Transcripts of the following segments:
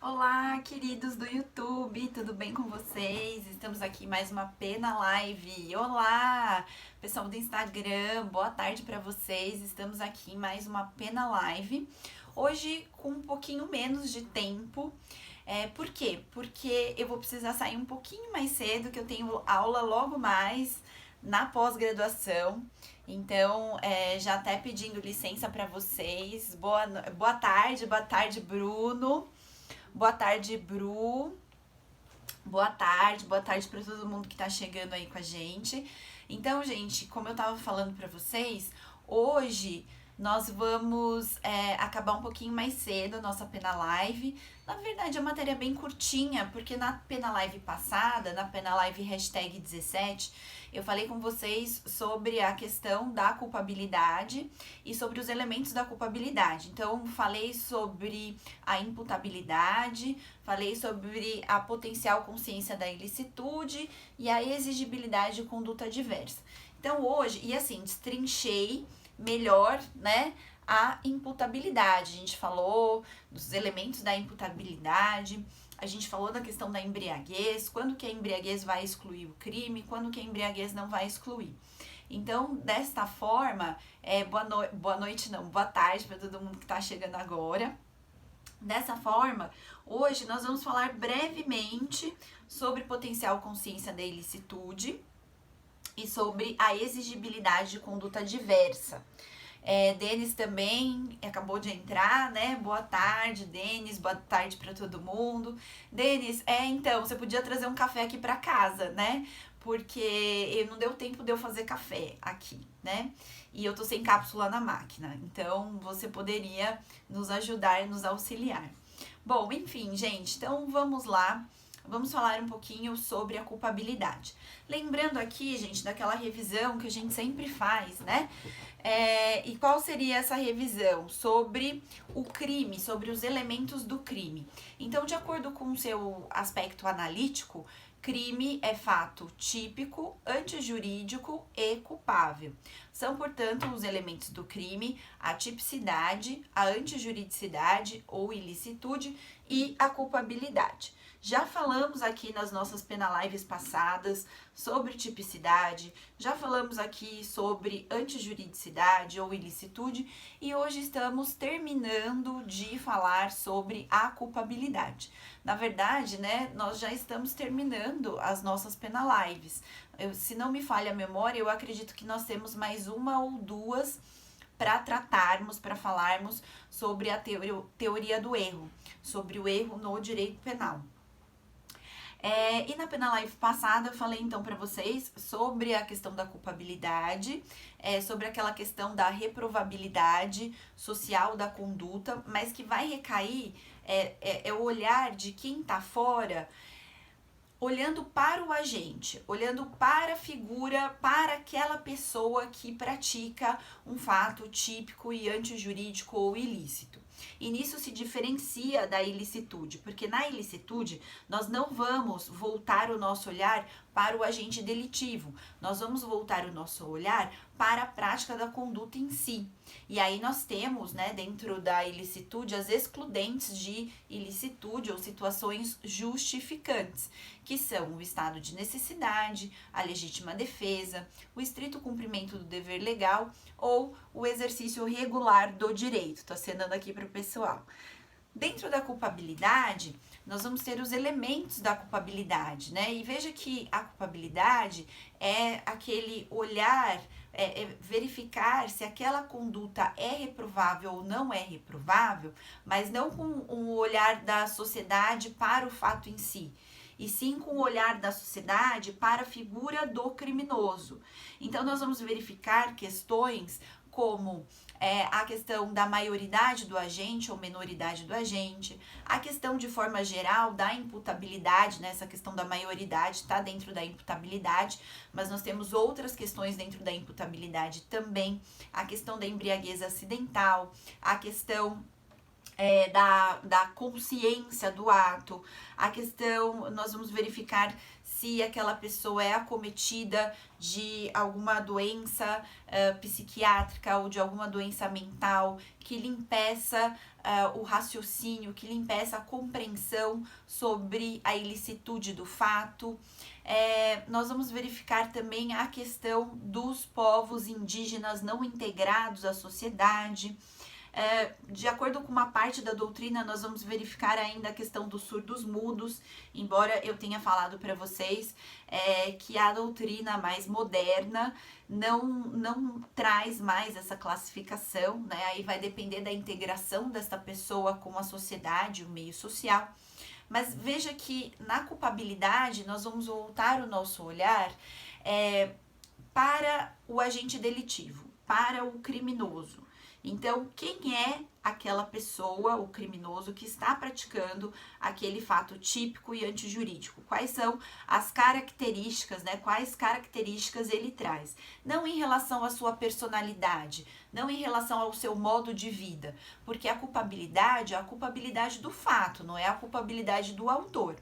Olá, queridos do YouTube, tudo bem com vocês? Estamos aqui em mais uma Pena Live. Olá, pessoal do Instagram, boa tarde para vocês. Estamos aqui em mais uma Pena Live. Hoje com um pouquinho menos de tempo. Por quê? Porque eu vou precisar sair um pouquinho mais cedo, que eu tenho aula logo mais na pós-graduação. Então, já até pedindo licença para vocês. Boa tarde, Bruno. Boa tarde, Bru. Boa tarde para todo mundo que tá chegando aí com a gente. Então, gente, como eu tava falando para vocês, hoje nós vamos acabar um pouquinho mais cedo a nossa Pena Live. Na verdade, a matéria é bem curtinha, porque na Pena Live passada, na Pena Live hashtag 17, eu falei com vocês sobre a questão da culpabilidade e sobre os elementos da culpabilidade. Então, falei sobre a imputabilidade, falei sobre a potencial consciência da ilicitude e a exigibilidade de conduta adversa. Então, hoje, e assim, destrinchei melhor, né, a imputabilidade. A gente falou dos elementos da imputabilidade, a gente falou da questão da embriaguez, quando que a embriaguez vai excluir o crime, quando que a embriaguez não vai excluir. Então, desta forma, boa tarde para todo mundo que está chegando agora. Dessa forma, hoje nós vamos falar brevemente sobre potencial consciência da ilicitude e sobre a exigibilidade de conduta diversa. Denis também acabou de entrar, né? Boa tarde, Denis, boa tarde para todo mundo. Denis, então, você podia trazer um café aqui para casa, né? Porque não deu tempo de eu fazer café aqui, né? E eu tô sem cápsula na máquina, então você poderia nos ajudar, nos auxiliar. Bom, enfim, gente, então vamos lá. Vamos falar um pouquinho sobre a culpabilidade. Lembrando aqui, gente, daquela revisão que a gente sempre faz, né? E qual seria essa revisão? Sobre o crime, sobre os elementos do crime. Então, de acordo com o seu aspecto analítico, crime é fato típico, antijurídico e culpável. São, portanto, os elementos do crime a tipicidade, a antijuridicidade ou ilicitude e a culpabilidade. Já falamos aqui nas nossas Pena Lives passadas sobre tipicidade, já falamos aqui sobre antijuridicidade ou ilicitude e hoje estamos terminando de falar sobre a culpabilidade. Na verdade, né, nós já estamos terminando as nossas Pena Lives. Se não me falha a memória, eu acredito que nós temos mais uma ou duas para tratarmos, para falarmos sobre a teoria do erro, sobre o erro no direito penal. E na Pena Live passada eu falei então para vocês sobre a questão da culpabilidade, sobre aquela questão da reprovabilidade social da conduta, mas que vai recair o olhar de quem tá fora, olhando para o agente, olhando para a figura, para aquela pessoa que pratica um fato típico e antijurídico ou ilícito. E nisso se diferencia da ilicitude, porque na ilicitude nós não vamos voltar o nosso olhar para o agente delitivo, nós vamos voltar o nosso olhar para a prática da conduta em si. E aí nós temos, né, dentro da ilicitude, as excludentes de ilicitude ou situações justificantes, que são o estado de necessidade, a legítima defesa, o estrito cumprimento do dever legal ou o exercício regular do direito. Tô acenando aqui para o pessoal. Dentro da culpabilidade, nós vamos ter os elementos da culpabilidade, né? E veja que a culpabilidade é aquele olhar, verificar se aquela conduta é reprovável ou não é reprovável, mas não com um olhar da sociedade para o fato em si, e sim com o olhar da sociedade para a figura do criminoso. Então, nós vamos verificar questões como a questão da maioridade do agente ou menoridade do agente, a questão de forma geral da imputabilidade, né? Essa questão da maioridade está dentro da imputabilidade, mas nós temos outras questões dentro da imputabilidade também, a questão da embriaguez acidental, a questão da consciência do ato, a questão, nós vamos verificar se aquela pessoa é acometida de alguma doença psiquiátrica ou de alguma doença mental que lhe impeça o raciocínio, que lhe impeça a compreensão sobre a ilicitude do fato. Nós vamos verificar também a questão dos povos indígenas não integrados à sociedade. De acordo com uma parte da doutrina, nós vamos verificar ainda a questão dos surdos mudos, embora eu tenha falado para vocês que a doutrina mais moderna não traz mais essa classificação, né? Aí vai depender da integração desta pessoa com a sociedade, o meio social. Mas veja que na culpabilidade nós vamos voltar o nosso olhar para o agente delitivo, para o criminoso. Então, quem é aquela pessoa, o criminoso, que está praticando aquele fato típico e antijurídico? Quais são as características, né? Quais características ele traz? Não em relação à sua personalidade, não em relação ao seu modo de vida, porque a culpabilidade é a culpabilidade do fato, não é a culpabilidade do autor.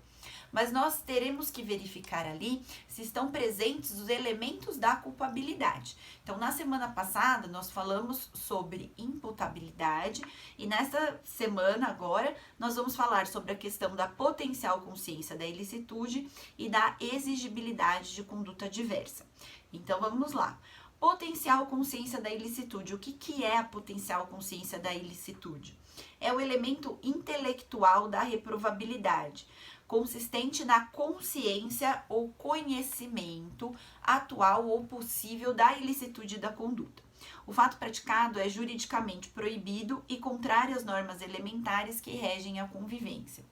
Mas nós teremos que verificar ali se estão presentes os elementos da culpabilidade. Então, na semana passada, nós falamos sobre imputabilidade e nessa semana agora, nós vamos falar sobre a questão da potencial consciência da ilicitude e da exigibilidade de conduta diversa. Então, vamos lá. Potencial consciência da ilicitude. O que é a potencial consciência da ilicitude? É o elemento intelectual da reprovabilidade, consistente na consciência ou conhecimento atual ou possível da ilicitude da conduta. O fato praticado é juridicamente proibido e contrário às normas elementares que regem a convivência.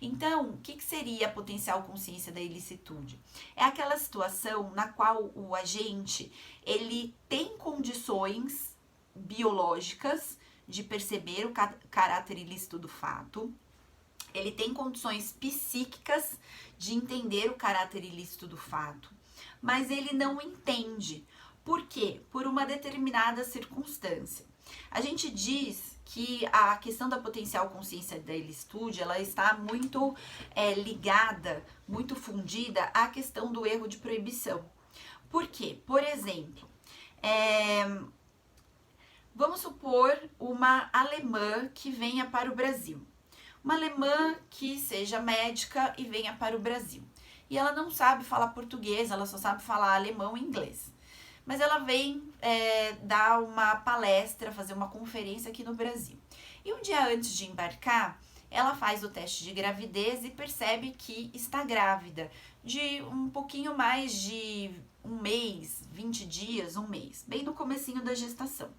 Então, o que seria a potencial consciência da ilicitude? É aquela situação na qual o agente ele tem condições biológicas de perceber o caráter ilícito do fato. Ele tem condições psíquicas de entender o caráter ilícito do fato, mas ele não entende. Por quê? Por uma determinada circunstância. A gente diz que a questão da potencial consciência da ilicitude, ela está muito ligada, muito fundida à questão do erro de proibição. Por quê? Por exemplo, vamos supor uma alemã que venha para o Brasil. Uma alemã que seja médica e venha para o Brasil. E ela não sabe falar português, ela só sabe falar alemão e inglês. Mas ela vem dar uma palestra, fazer uma conferência aqui no Brasil. E um dia antes de embarcar, ela faz o teste de gravidez e percebe que está grávida de um pouquinho mais de um mês, 20 dias, um mês, bem no comecinho da gestação.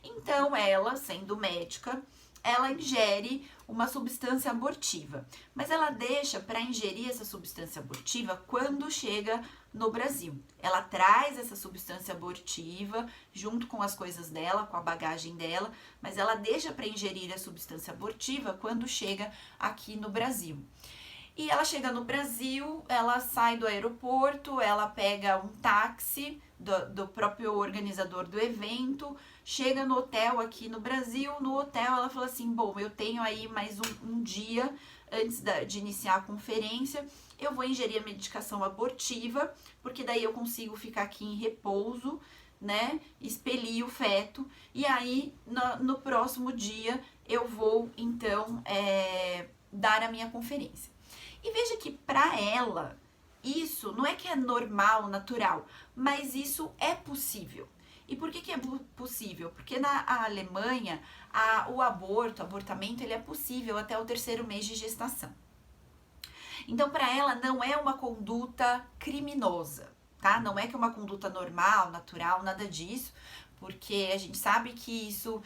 Então ela, sendo médica, ela ingere uma substância abortiva, mas ela deixa para ingerir essa substância abortiva quando chega no Brasil. Ela traz essa substância abortiva junto com as coisas dela, com a bagagem dela, mas ela deixa para ingerir a substância abortiva quando chega aqui no Brasil. E ela chega no Brasil, ela sai do aeroporto, ela pega um táxi do próprio organizador do evento, chega no hotel aqui no Brasil. No hotel ela fala assim, bom, eu tenho aí mais um dia antes de iniciar a conferência, eu vou ingerir a medicação abortiva, porque daí eu consigo ficar aqui em repouso, né, expelir o feto, e aí no próximo dia eu vou então dar a minha conferência. E veja que para ela, isso não é que é normal, natural, mas isso é possível. E por que é possível? Porque na Alemanha, o abortamento, ele é possível até o 3º mês de gestação. Então, para ela, não é uma conduta criminosa, tá? Não é que é uma conduta normal, natural, nada disso, porque a gente sabe que isso,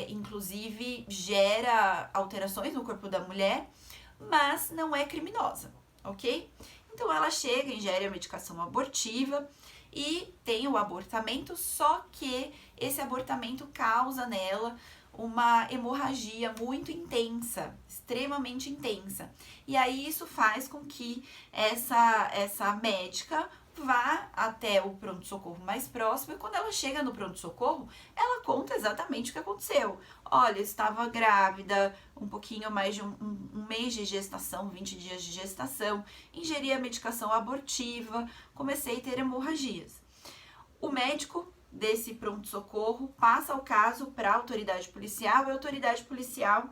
inclusive, gera alterações no corpo da mulher, mas não é criminosa, ok? Então ela chega, ingere a medicação abortiva e tem o abortamento, só que esse abortamento causa nela uma hemorragia muito intensa, extremamente intensa. E aí isso faz com que essa médica vá até o pronto-socorro mais próximo e quando ela chega no pronto-socorro, ela conta exatamente o que aconteceu. olha, eu estava grávida, um pouquinho mais de um mês de gestação, 20 dias de gestação, ingeri a medicação abortiva, comecei a ter hemorragias. O médico desse pronto-socorro passa o caso para a autoridade policial e a autoridade policial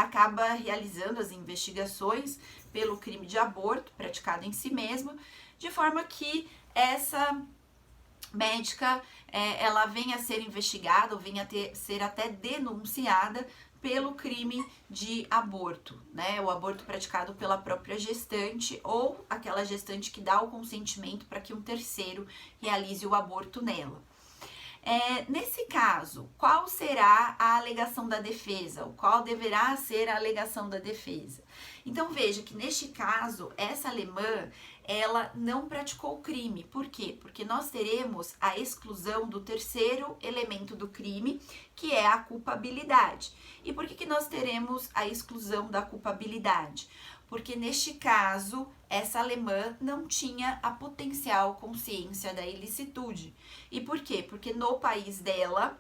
acaba realizando as investigações pelo crime de aborto praticado em si mesma, de forma que essa médica ela venha a ser investigada ou venha a ser até denunciada pelo crime de aborto, né? O aborto praticado pela própria gestante ou aquela gestante que dá o consentimento para que um terceiro realize o aborto nela. Nesse caso, qual será a alegação da defesa? Qual deverá ser a alegação da defesa? Então veja que neste caso, essa alemã, ela não praticou o crime. Por quê? Porque nós teremos a exclusão do terceiro elemento do crime, que é a culpabilidade. E por que nós teremos a exclusão da culpabilidade? Porque neste caso, essa alemã não tinha a potencial consciência da ilicitude. E por quê? Porque no país dela,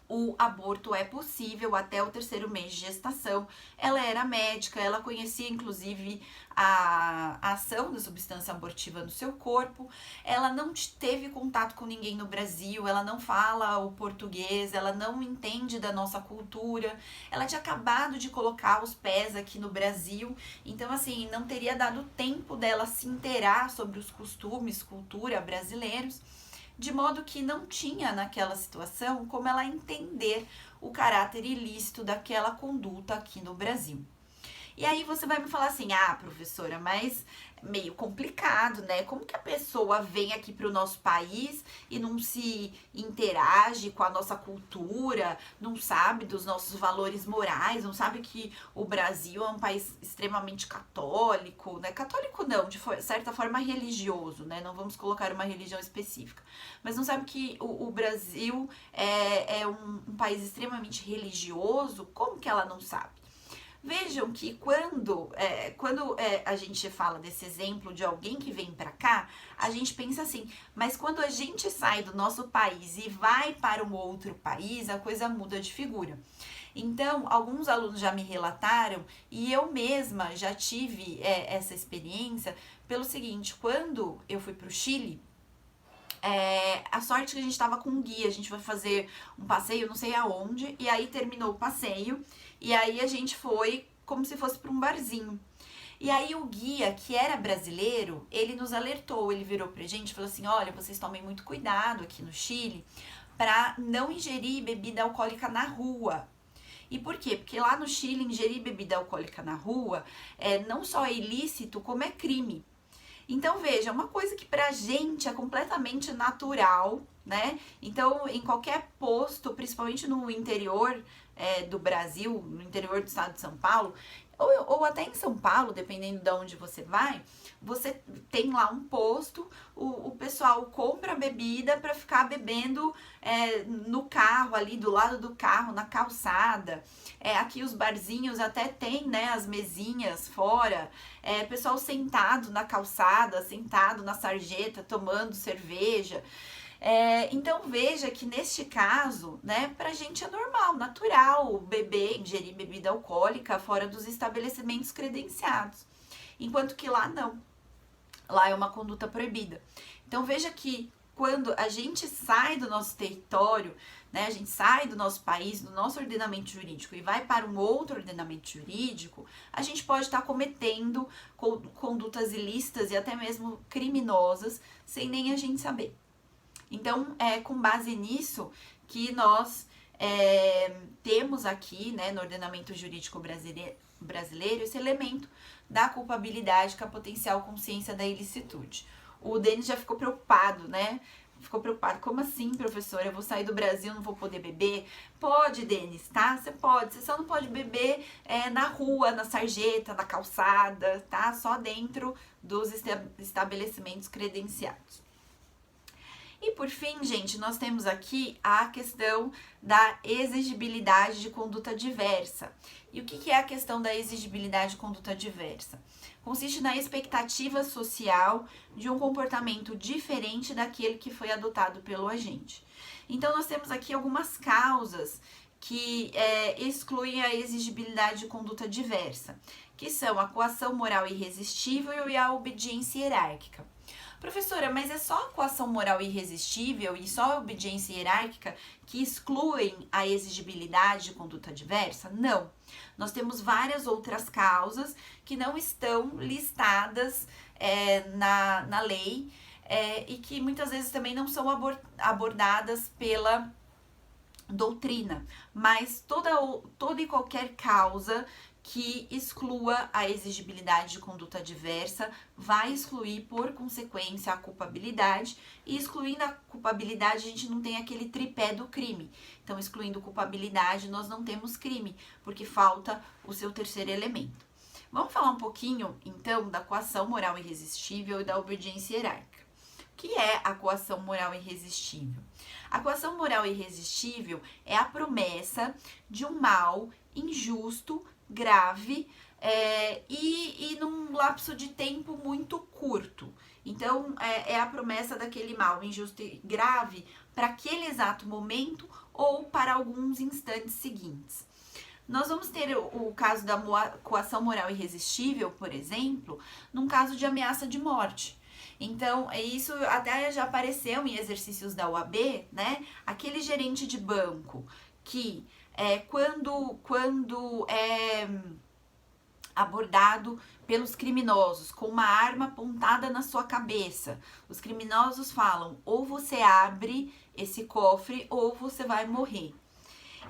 o aborto é possível até o 3º mês de gestação. Ela era médica, ela conhecia inclusive a ação da substância abortiva no seu corpo. Ela não teve contato com ninguém no Brasil, ela não fala o português, ela não entende da nossa cultura. Ela tinha acabado de colocar os pés aqui no Brasil, então assim, não teria dado tempo dela se inteirar sobre os costumes, cultura brasileiros, de modo que não tinha naquela situação como ela entender o caráter ilícito daquela conduta aqui no Brasil. E aí você vai me falar assim, professora, mas meio complicado, né? Como que a pessoa vem aqui para o nosso país e não se interage com a nossa cultura, não sabe dos nossos valores morais, não sabe que o Brasil é um país extremamente católico, né? Católico não, de certa forma religioso, né? Não vamos colocar uma religião específica, mas não sabe que o Brasil é um país extremamente religioso. Como que ela não sabe? Vejam que quando a gente fala desse exemplo de alguém que vem para cá, a gente pensa assim, mas quando a gente sai do nosso país e vai para um outro país, a coisa muda de figura. Então, alguns alunos já me relataram, e eu mesma já tive essa experiência, pelo seguinte: quando eu fui para o Chile, a sorte que a gente estava com um guia, a gente vai fazer um passeio não sei aonde, e aí terminou o passeio, e aí a gente foi como se fosse para um barzinho. E aí o guia, que era brasileiro, ele nos alertou, ele virou pra gente e falou assim, olha, vocês tomem muito cuidado aqui no Chile para não ingerir bebida alcoólica na rua. E por quê? Porque lá no Chile, ingerir bebida alcoólica na rua não só é ilícito, como é crime. Então, veja, uma coisa que pra gente é completamente natural, né? Então, em qualquer posto, principalmente no interior do Brasil, no interior do estado de São Paulo, ou até em São Paulo, dependendo de onde você vai, você tem lá um posto, o pessoal compra bebida para ficar bebendo no carro, ali do lado do carro, na calçada. Aqui os barzinhos até tem, né, as mesinhas fora, pessoal sentado na calçada, sentado na sarjeta, tomando cerveja. Então veja que neste caso, né, pra gente é normal, natural beber, ingerir bebida alcoólica fora dos estabelecimentos credenciados, enquanto que lá não, lá é uma conduta proibida. Então veja que quando a gente sai do nosso território, né, a gente sai do nosso país, do nosso ordenamento jurídico e vai para um outro ordenamento jurídico, a gente pode estar cometendo condutas ilícitas e até mesmo criminosas sem nem a gente saber. Então, é com base nisso que nós temos aqui, né, no ordenamento jurídico brasileiro, esse elemento da culpabilidade com a potencial consciência da ilicitude. O Denis já ficou preocupado, né? Ficou preocupado. Como assim, professora? Eu vou sair do Brasil, não vou poder beber? Pode, Denis, tá? Você pode. Você só não pode beber na rua, na sarjeta, na calçada, tá? Só dentro dos estabelecimentos credenciados. E por fim, gente, nós temos aqui a questão da exigibilidade de conduta diversa. E o que é a questão da exigibilidade de conduta diversa? Consiste na expectativa social de um comportamento diferente daquele que foi adotado pelo agente. Então, nós temos aqui algumas causas que excluem a exigibilidade de conduta diversa, que são a coação moral irresistível e a obediência hierárquica. Professora, mas é só a coação moral irresistível e só a obediência hierárquica que excluem a exigibilidade de conduta diversa? Não. Nós temos várias outras causas que não estão listadas na lei e que muitas vezes também não são abordadas pela doutrina, mas toda e qualquer causa que exclua a exigibilidade de conduta adversa vai excluir, por consequência, a culpabilidade, e excluindo a culpabilidade a gente não tem aquele tripé do crime. Então, excluindo culpabilidade, nós não temos crime, porque falta o seu terceiro elemento. Vamos falar um pouquinho, então, da coação moral irresistível e da obediência hierárquica. O que é a coação moral irresistível? A coação moral irresistível é a promessa de um mal injusto, grave e num lapso de tempo muito curto. Então, é a promessa daquele mal injusto e grave para aquele exato momento ou para alguns instantes seguintes. Nós vamos ter o caso da coação moral irresistível, por exemplo, num caso de ameaça de morte. Então, isso até já apareceu em exercícios da OAB, né? Aquele gerente de banco que quando é abordado pelos criminosos com uma arma apontada na sua cabeça, os criminosos falam: ou você abre esse cofre ou você vai morrer.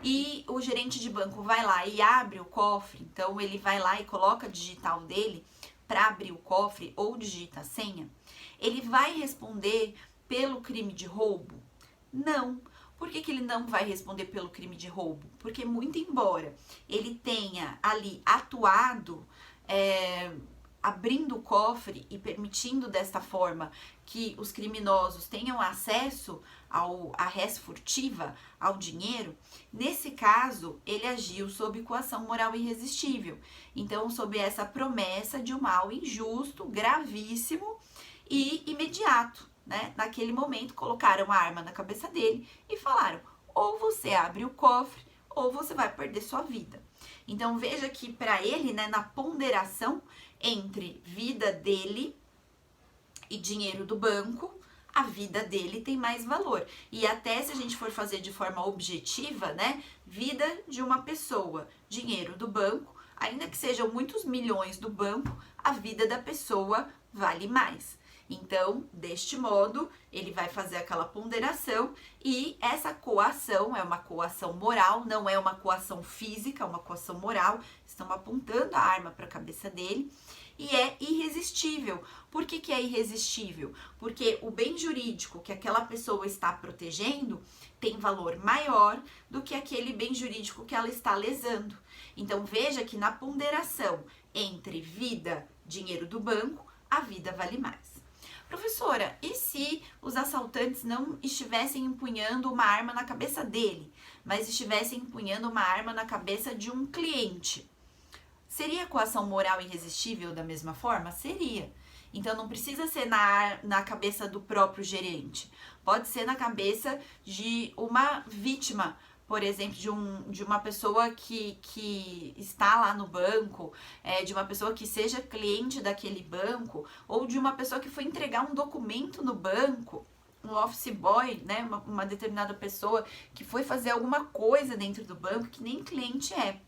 E o gerente de banco vai lá e abre o cofre, então ele vai lá e coloca a digital dele para abrir o cofre ou digita a senha. Ele vai responder pelo crime de roubo? Não. Por que ele não vai responder pelo crime de roubo? Porque muito embora ele tenha ali atuado abrindo o cofre e permitindo desta forma que os criminosos tenham acesso à res furtiva, ao dinheiro, nesse caso ele agiu sob coação moral irresistível. Então, sob essa promessa de um mal injusto, gravíssimo e imediato, né? Naquele momento colocaram a arma na cabeça dele e falaram: ou você abre o cofre ou você vai perder sua vida. Então veja que para ele, né, na ponderação entre vida dele e dinheiro do banco, a vida dele tem mais valor. E até se a gente for fazer de forma objetiva, né, vida de uma pessoa, dinheiro do banco, ainda que sejam muitos milhões do banco, a vida da pessoa vale mais. Então, deste modo, ele vai fazer aquela ponderação e essa coação é uma coação moral, não é uma coação física, é uma coação moral. Estão apontando a arma para a cabeça dele e é irresistível. Por que é irresistível? Porque o bem jurídico que aquela pessoa está protegendo tem valor maior do que aquele bem jurídico que ela está lesando. Então, veja que na ponderação entre vida, dinheiro do banco, a vida vale mais. Professora, e se os assaltantes não estivessem empunhando uma arma na cabeça dele, mas estivessem empunhando uma arma na cabeça de um cliente? Seria coação moral irresistível da mesma forma? Seria. Então, não precisa ser na cabeça do próprio gerente. Pode ser na cabeça de uma vítima, por exemplo, de uma pessoa que está lá no banco, de uma pessoa que seja cliente daquele banco, ou de uma pessoa que foi entregar um documento no banco, um office boy, né, uma determinada pessoa que foi fazer alguma coisa dentro do banco que nem cliente é.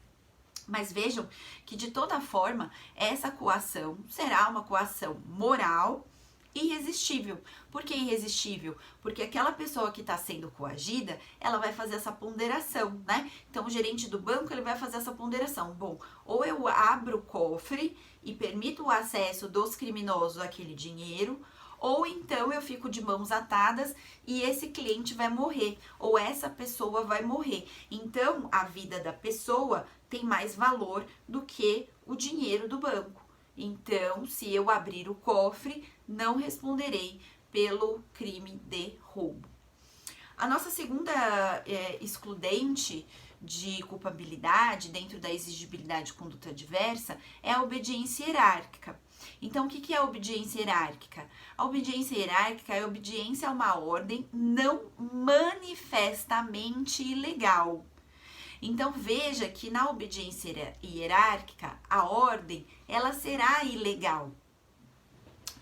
Mas vejam que, de toda forma, essa coação será uma coação moral irresistível. Por que irresistível? Porque aquela pessoa que está sendo coagida, ela vai fazer essa ponderação, né? Então, o gerente do banco, ele vai fazer essa ponderação. Bom, ou eu abro o cofre e permito o acesso dos criminosos àquele dinheiro, ou então eu fico de mãos atadas e esse cliente vai morrer, ou essa pessoa vai morrer. Então, a vida da pessoa tem mais valor do que o dinheiro do banco. Então, se eu abrir o cofre, não responderei pelo crime de roubo. A nossa segunda excludente de culpabilidade dentro da exigibilidade de conduta adversa é a obediência hierárquica. Então, o que é a obediência hierárquica? A obediência hierárquica é a obediência a uma ordem não manifestamente ilegal. Então veja que na obediência hierárquica, a ordem, ela será ilegal.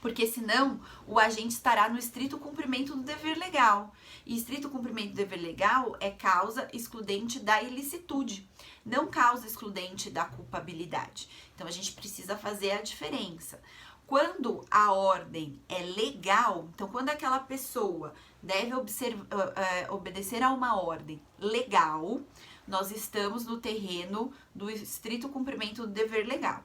Porque senão o agente estará no estrito cumprimento do dever legal. E estrito cumprimento do dever legal é causa excludente da ilicitude, não causa excludente da culpabilidade. Então a gente precisa fazer a diferença. Quando a ordem é legal, então quando aquela pessoa deve obedecer a uma ordem legal, nós estamos no terreno do estrito cumprimento do dever legal.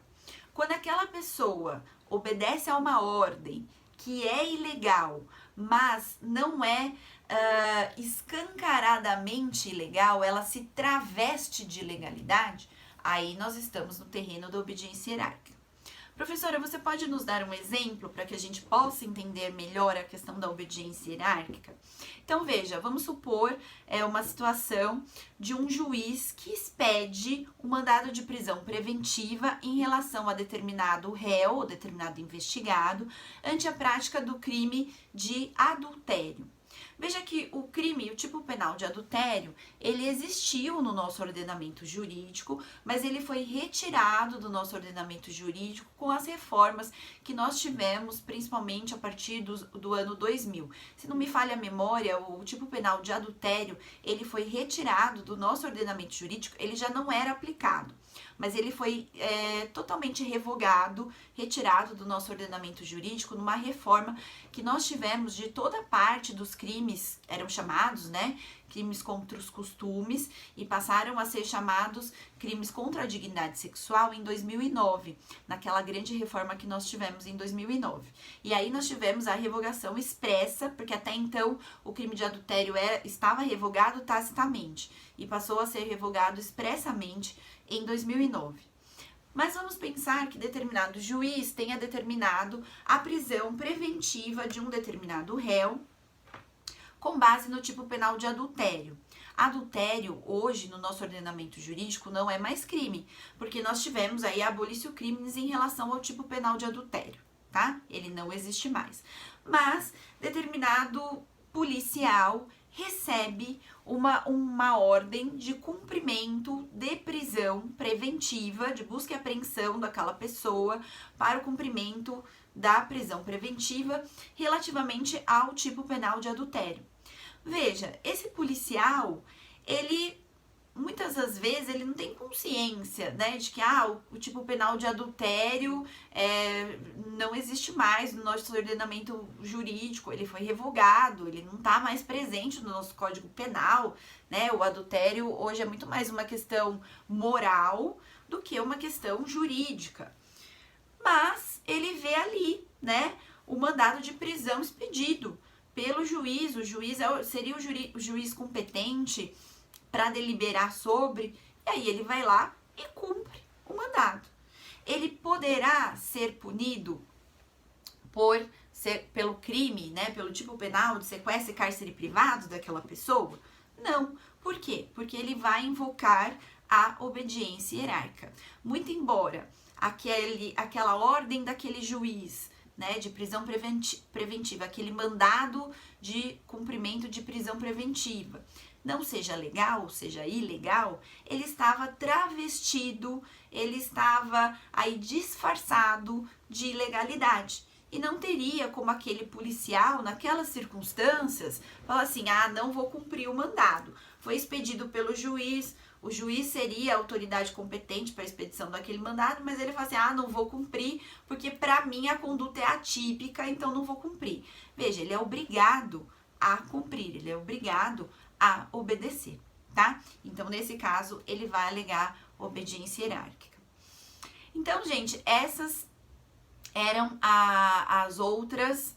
Quando aquela pessoa obedece a uma ordem que é ilegal, mas não é escancaradamente ilegal, ela se traveste de legalidade, aí nós estamos no terreno da obediência hierárquica. Professora, você pode nos dar um exemplo para que a gente possa entender melhor a questão da obediência hierárquica? Então, veja, vamos supor uma situação de um juiz que expede um mandado de prisão preventiva em relação a determinado réu ou determinado investigado ante a prática do crime de adultério. Veja que o crime, o tipo penal de adultério, ele existiu no nosso ordenamento jurídico, mas ele foi retirado do nosso ordenamento jurídico com as reformas que nós tivemos, principalmente a partir do ano 2000. Se não me falha a memória, o tipo penal de adultério, ele foi retirado do nosso ordenamento jurídico, ele já não era aplicado, mas ele foi totalmente revogado, retirado do nosso ordenamento jurídico numa reforma que nós tivemos de toda parte dos crimes, eram chamados, né, crimes contra os costumes, e passaram a ser chamados crimes contra a dignidade sexual em 2009, naquela grande reforma que nós tivemos em 2009. E aí nós tivemos a revogação expressa, porque até então o crime de adultério estava revogado tacitamente, e passou a ser revogado expressamente em 2009. Mas vamos pensar que determinado juiz tenha determinado a prisão preventiva de um determinado réu com base no tipo penal de adultério. Adultério, hoje, no nosso ordenamento jurídico, não é mais crime, porque nós tivemos aí a abolição crimes em relação ao tipo penal de adultério, tá? Ele não existe mais. Mas determinado policial recebe uma ordem de cumprimento de prisão preventiva, de busca e apreensão daquela pessoa para o cumprimento da prisão preventiva relativamente ao tipo penal de adultério. Veja, esse policial, ele muitas das vezes ele não tem consciência, né, de que o tipo penal de adultério não existe mais no nosso ordenamento jurídico, ele foi revogado, ele não está mais presente no nosso Código Penal, né? O adultério hoje é muito mais uma questão moral do que uma questão jurídica. Mas ele vê ali, né, o mandado de prisão expedido pelo juiz. O juiz seria o juiz competente para deliberar sobre, e aí ele vai lá e cumpre o mandado. Ele poderá ser punido pelo crime, né, pelo tipo penal de sequestro e cárcere privado daquela pessoa? Não. Por quê? Porque ele vai invocar a obediência hierárquica. Muito embora aquela ordem daquele juiz, né, de prisão preventiva, aquele mandado de cumprimento de prisão preventiva, não seja legal, seja ilegal, ele estava travestido, ele estava aí disfarçado de ilegalidade. E não teria como aquele policial, naquelas circunstâncias, falar assim, não vou cumprir o mandado. Foi expedido pelo juiz, o juiz seria a autoridade competente para a expedição daquele mandado, mas ele fala assim, não vou cumprir, porque para mim a conduta é atípica, então não vou cumprir. Veja, ele é obrigado a cumprir, ele é obrigado a obedecer, tá? Então, nesse caso, ele vai alegar obediência hierárquica. Então, gente, essas eram os outros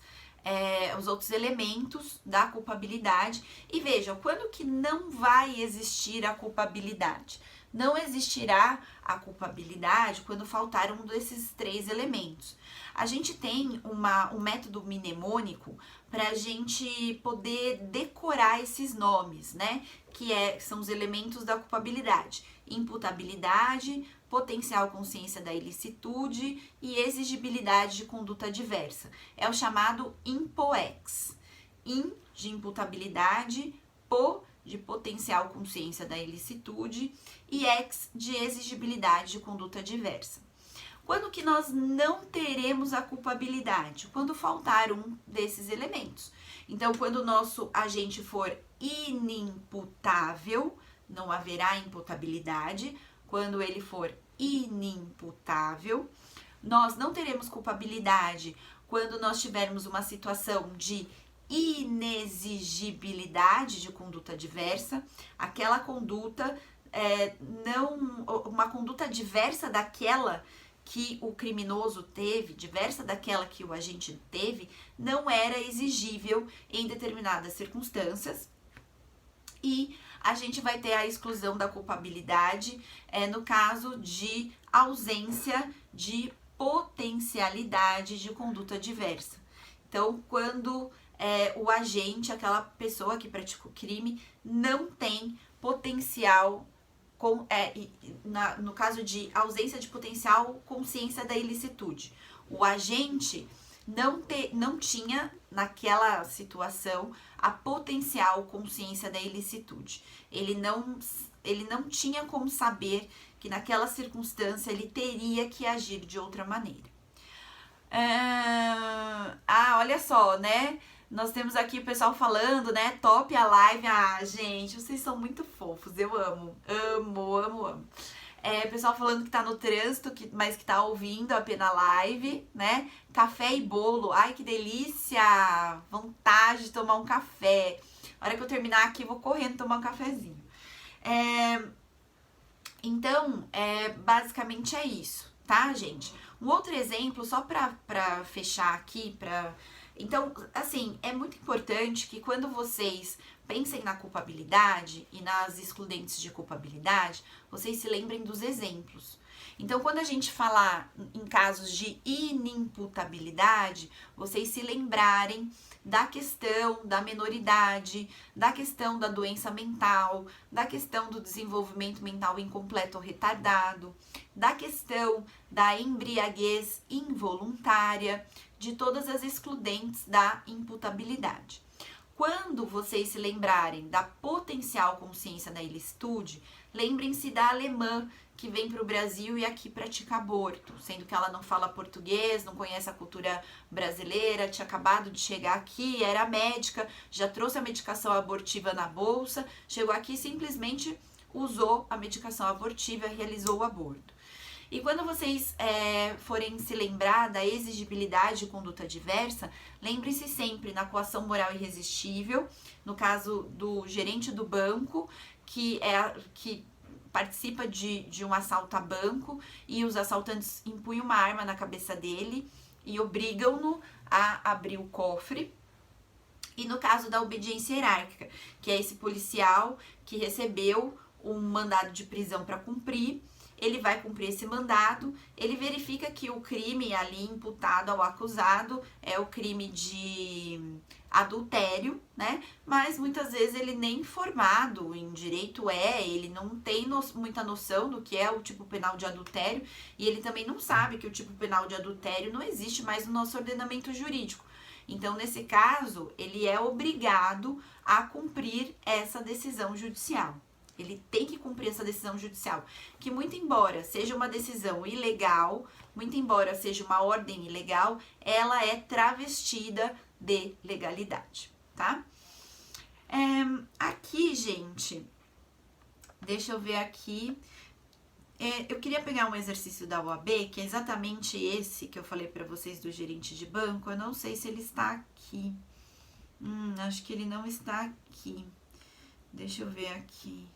elementos da culpabilidade. E vejam, quando que não vai existir a culpabilidade? Não existirá a culpabilidade quando faltar um desses três elementos. A gente tem um método mnemônico para a gente poder decorar esses nomes, né? Que são os elementos da culpabilidade: imputabilidade, potencial consciência da ilicitude e exigibilidade de conduta adversa. É o chamado IMPOEX. In, de imputabilidade, po, de potencial consciência da ilicitude, e ex, de exigibilidade de conduta diversa. Quando que nós não teremos a culpabilidade? Quando faltar um desses elementos. Então, quando o nosso agente for inimputável, não haverá imputabilidade. Quando ele for inimputável, nós não teremos culpabilidade quando nós tivermos uma situação de inexigibilidade de conduta diversa, aquela conduta uma conduta diversa daquela que o criminoso teve, diversa daquela que o agente teve, não era exigível em determinadas circunstâncias, e a gente vai ter a exclusão da culpabilidade no caso de ausência de potencialidade de conduta diversa. Então, quando o agente, aquela pessoa que praticou o crime, não tem potencial, no caso de ausência de potencial, consciência da ilicitude. O agente não tinha, naquela situação, a potencial consciência da ilicitude. Ele não tinha como saber que naquela circunstância ele teria que agir de outra maneira. Olha só, né? Nós temos aqui o pessoal falando, né? Top a live. Gente, vocês são muito fofos. Eu amo. Pessoal falando que tá no trânsito, mas que tá ouvindo a Pena Live, né? Café e bolo. Ai, que delícia! Vontade de tomar um café. A hora que eu terminar aqui, eu vou correndo tomar um cafezinho. Então, basicamente é isso, tá, gente? Um outro exemplo, só pra fechar aqui, Então, assim, é muito importante que quando vocês pensem na culpabilidade e nas excludentes de culpabilidade, vocês se lembrem dos exemplos. Então, quando a gente falar em casos de inimputabilidade, vocês se lembrarem da questão da menoridade, da questão da doença mental, da questão do desenvolvimento mental incompleto ou retardado, da questão da embriaguez involuntária, de todas as excludentes da imputabilidade. Quando vocês se lembrarem da potencial consciência da ilicitude, lembrem-se da alemã que vem para o Brasil e aqui pratica aborto, sendo que ela não fala português, não conhece a cultura brasileira, tinha acabado de chegar aqui, era médica, já trouxe a medicação abortiva na bolsa, chegou aqui e simplesmente usou a medicação abortiva e realizou o aborto. E quando vocês forem se lembrar da exigibilidade de conduta diversa, lembre-se sempre na coação moral irresistível, no caso do gerente do banco, que participa de um assalto a banco e os assaltantes empunham uma arma na cabeça dele e obrigam-no a abrir o cofre. E no caso da obediência hierárquica, que é esse policial que recebeu um mandado de prisão para cumprir, ele vai cumprir esse mandado, ele verifica que o crime ali imputado ao acusado é o crime de adultério, né? Mas muitas vezes ele nem formado em direito ele não tem muita noção do que é o tipo penal de adultério e ele também não sabe que o tipo penal de adultério não existe mais no nosso ordenamento jurídico. Então, nesse caso, ele é obrigado a cumprir essa decisão judicial. Ele tem que cumprir essa decisão judicial, que muito embora seja uma decisão ilegal, muito embora seja uma ordem ilegal, ela é travestida de legalidade, tá? Aqui, gente, deixa eu ver aqui. Eu queria pegar um exercício da OAB, que é exatamente esse que eu falei pra vocês do gerente de banco. Eu não sei se ele está aqui. Acho que ele não está aqui. Deixa eu ver aqui.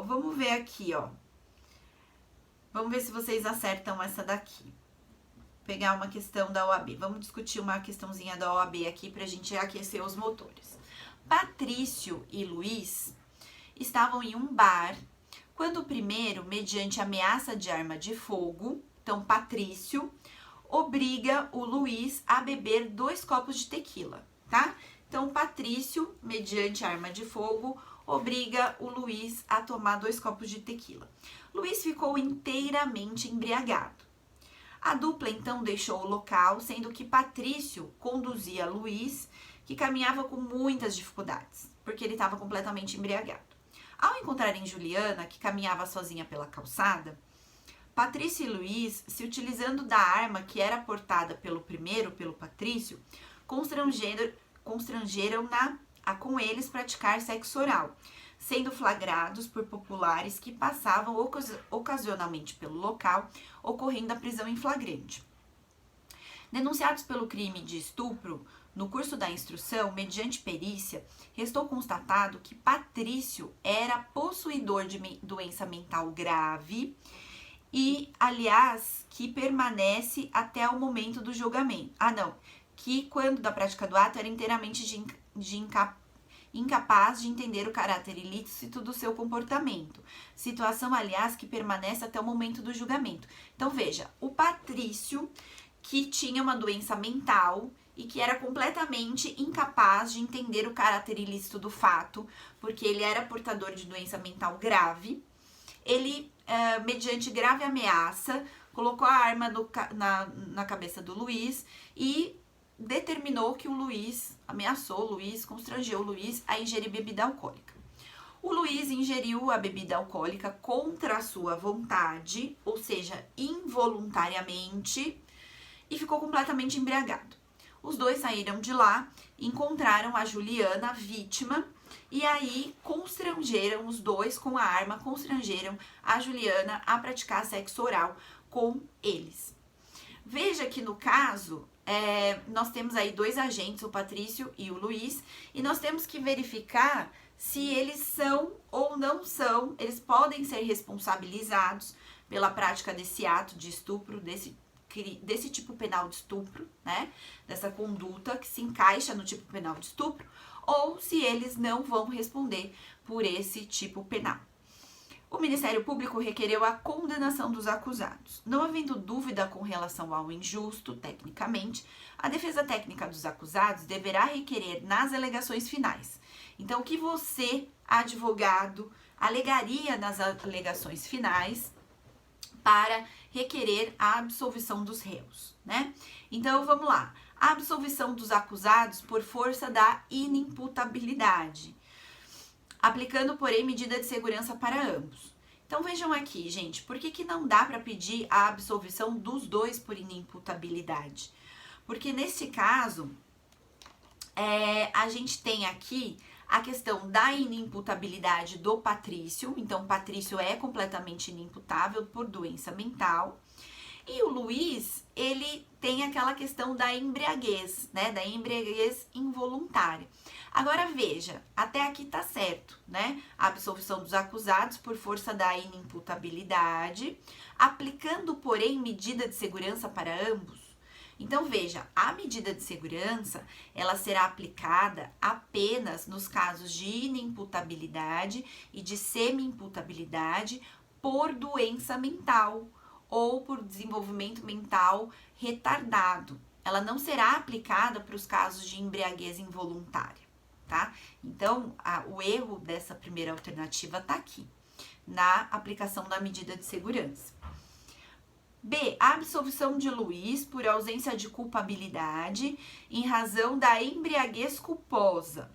Vamos ver aqui, ó. Vamos ver se vocês acertam essa daqui. Pegar uma questão da OAB. Vamos discutir uma questãozinha da OAB aqui pra gente aquecer os motores. Patrício e Luiz estavam em um bar quando o primeiro, mediante ameaça de arma de fogo, então Patrício, obriga o Luiz a beber 2 copos de tequila, tá? Então, Patrício, mediante arma de fogo, obriga o Luiz a tomar 2 copos de tequila. Luiz ficou inteiramente embriagado. A dupla, então, deixou o local, sendo que Patrício conduzia Luiz, que caminhava com muitas dificuldades, porque ele estava completamente embriagado. Ao encontrarem Juliana, que caminhava sozinha pela calçada, Patrício e Luiz, se utilizando da arma que era portada pelo Patrício, constrangeram-na a com eles praticar sexo oral, sendo flagrados por populares que passavam ocasionalmente pelo local, ocorrendo a prisão em flagrante. Denunciados pelo crime de estupro, no curso da instrução, mediante perícia, restou constatado que Patrício era possuidor de doença mental grave e, aliás, que permanece até o momento do julgamento. Que quando da prática do ato era inteiramente incapaz de entender o caráter ilícito do seu comportamento. Situação, aliás, que permanece até o momento do julgamento. Então, veja, o Patrício, que tinha uma doença mental e que era completamente incapaz de entender o caráter ilícito do fato, porque ele era portador de doença mental grave, ele, mediante grave ameaça, colocou a arma na cabeça do Luiz e determinou que o Luiz, ameaçou o Luiz, constrangeu o Luiz a ingerir bebida alcoólica. O Luiz ingeriu a bebida alcoólica contra a sua vontade, ou seja, involuntariamente, e ficou completamente embriagado. Os dois saíram de lá, encontraram a Juliana, a vítima, e aí constrangeram os dois com a arma, constrangeram a Juliana a praticar sexo oral com eles. Veja que no caso, nós temos aí dois agentes, o Patrício e o Luiz, e nós temos que verificar se eles são ou não são, eles podem ser responsabilizados pela prática desse ato de estupro, desse tipo penal de estupro, né? Dessa conduta que se encaixa no tipo penal de estupro, ou se eles não vão responder por esse tipo penal. O Ministério Público requereu a condenação dos acusados. Não havendo dúvida com relação ao injusto, tecnicamente, a defesa técnica dos acusados deverá requerer nas alegações finais. Então, o que você, advogado, alegaria nas alegações finais para requerer a absolvição dos réus, né? Então, vamos lá. A absolvição dos acusados por força da inimputabilidade, aplicando, porém, medida de segurança para ambos. Então, vejam aqui, gente, por que não dá para pedir a absolvição dos dois por inimputabilidade? Porque, nesse caso, a gente tem aqui a questão da inimputabilidade do Patrício. Então, o Patrício é completamente inimputável por doença mental. E o Luiz, ele tem aquela questão da embriaguez, né? Da embriaguez involuntária. Agora, veja, até aqui tá certo, né? A absolvição dos acusados por força da inimputabilidade, aplicando, porém, medida de segurança para ambos. Então, veja, a medida de segurança, ela será aplicada apenas nos casos de inimputabilidade e de semi-imputabilidade por doença mental ou por desenvolvimento mental retardado. Ela não será aplicada para os casos de embriaguez involuntária, tá? Então, o erro dessa primeira alternativa tá aqui, na aplicação da medida de segurança. B. A absolvição de Luiz por ausência de culpabilidade em razão da embriaguez culposa.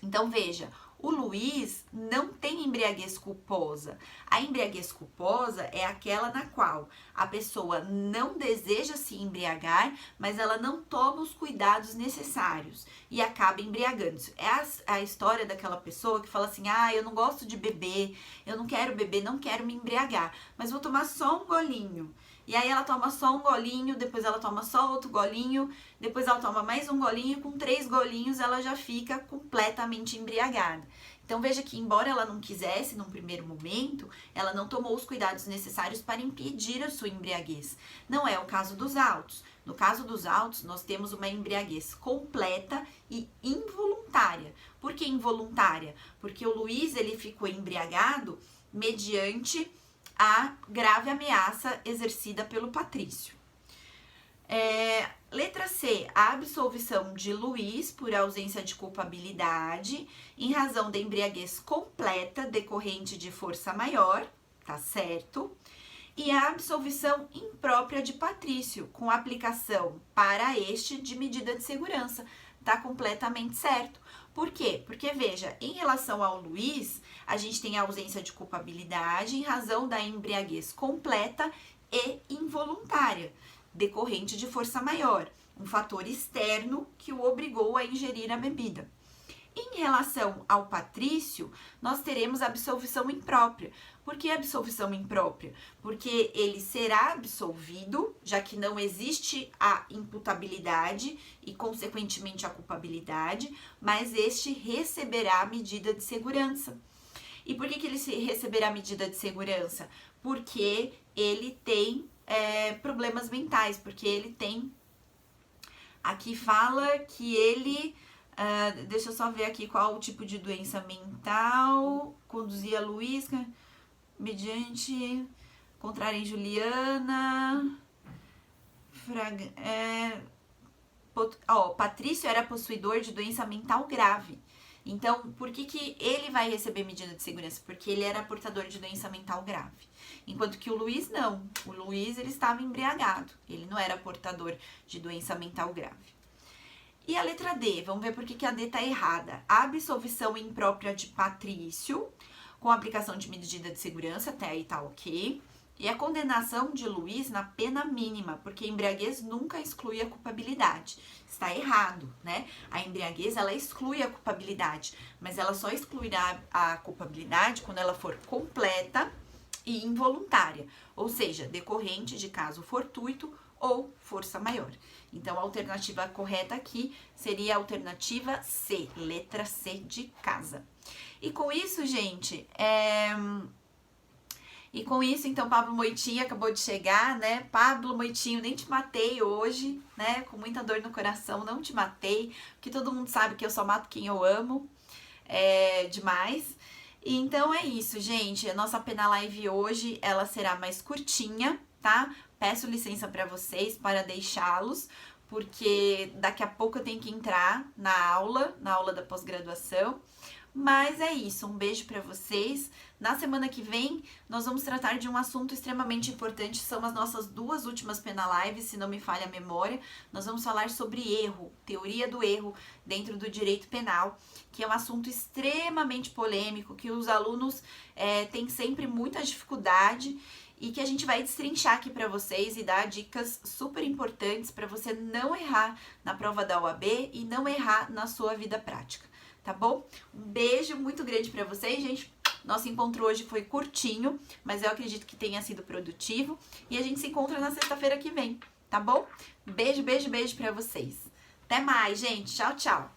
Então, veja, o Luiz não tem embriaguez culposa. A embriaguez culposa é aquela na qual a pessoa não deseja se embriagar, mas ela não toma os cuidados necessários e acaba embriagando-se. É a história daquela pessoa que fala assim, eu não gosto de beber, eu não quero beber, não quero me embriagar, mas vou tomar só um golinho. E aí ela toma só um golinho, depois ela toma só outro golinho, depois ela toma mais um golinho, com 3 golinhos ela já fica completamente embriagada. Então veja que embora ela não quisesse num primeiro momento, ela não tomou os cuidados necessários para impedir a sua embriaguez. Não é o caso dos autos. No caso dos autos, nós temos uma embriaguez completa e involuntária. Por que involuntária? Porque o Luiz, ele ficou embriagado mediante a grave ameaça exercida pelo Patrício. Letra C, a absolvição de Luiz por ausência de culpabilidade em razão da embriaguez completa decorrente de força maior, tá certo? E a absolvição imprópria de Patrício, com aplicação para este de medida de segurança, tá completamente certo. Por quê? Porque, veja, em relação ao Luiz, a gente tem a ausência de culpabilidade em razão da embriaguez completa e involuntária, decorrente de força maior, um fator externo que o obrigou a ingerir a bebida. Em relação ao Patrício, nós teremos absolvição imprópria. Por que absolvição imprópria? Porque ele será absolvido, já que não existe a imputabilidade e, consequentemente, a culpabilidade, mas este receberá a medida de segurança. E por que ele receberá a medida de segurança? Porque ele tem problemas mentais, porque ele tem... Aqui fala que ele... deixa eu só ver aqui qual o tipo de doença mental conduzia Luiz mediante contrária em Juliana. Patrício era possuidor de doença mental grave. Então, por que ele vai receber medida de segurança? Porque ele era portador de doença mental grave. Enquanto que o Luiz não. O Luiz, ele estava embriagado. Ele não era portador de doença mental grave. E a letra D, vamos ver por que a D tá errada. A absolvição imprópria de Patrício, com aplicação de medida de segurança, até aí tá ok. E a condenação de Luiz na pena mínima, porque a embriaguez nunca exclui a culpabilidade. Está errado, né? A embriaguez, ela exclui a culpabilidade, mas ela só excluirá a culpabilidade quando ela for completa e involuntária, ou seja, decorrente de caso fortuito ou força maior. Então, a alternativa correta aqui seria a alternativa C, letra C de casa. E com isso, gente, então, Pablo Moitinho acabou de chegar, né? Pablo Moitinho, nem te matei hoje, né? Com muita dor no coração, não te matei, porque todo mundo sabe que eu só mato quem eu amo, demais. E então é isso, gente. A nossa pena live hoje, ela será mais curtinha, tá? Peço licença para vocês para deixá-los, porque daqui a pouco eu tenho que entrar na aula da pós-graduação. Mas é isso, um beijo para vocês. Na semana que vem, nós vamos tratar de um assunto extremamente importante, são as nossas 2 últimas pena lives, se não me falha a memória. Nós vamos falar sobre erro, teoria do erro dentro do direito penal, que é um assunto extremamente polêmico, que os alunos têm sempre muita dificuldade e que a gente vai destrinchar aqui para vocês e dar dicas super importantes para você não errar na prova da OAB e não errar na sua vida prática. Tá bom? Um beijo muito grande pra vocês, gente. Nosso encontro hoje foi curtinho, mas eu acredito que tenha sido produtivo. E a gente se encontra na sexta-feira que vem, tá bom? Beijo, beijo, beijo pra vocês. Até mais, gente. Tchau, tchau.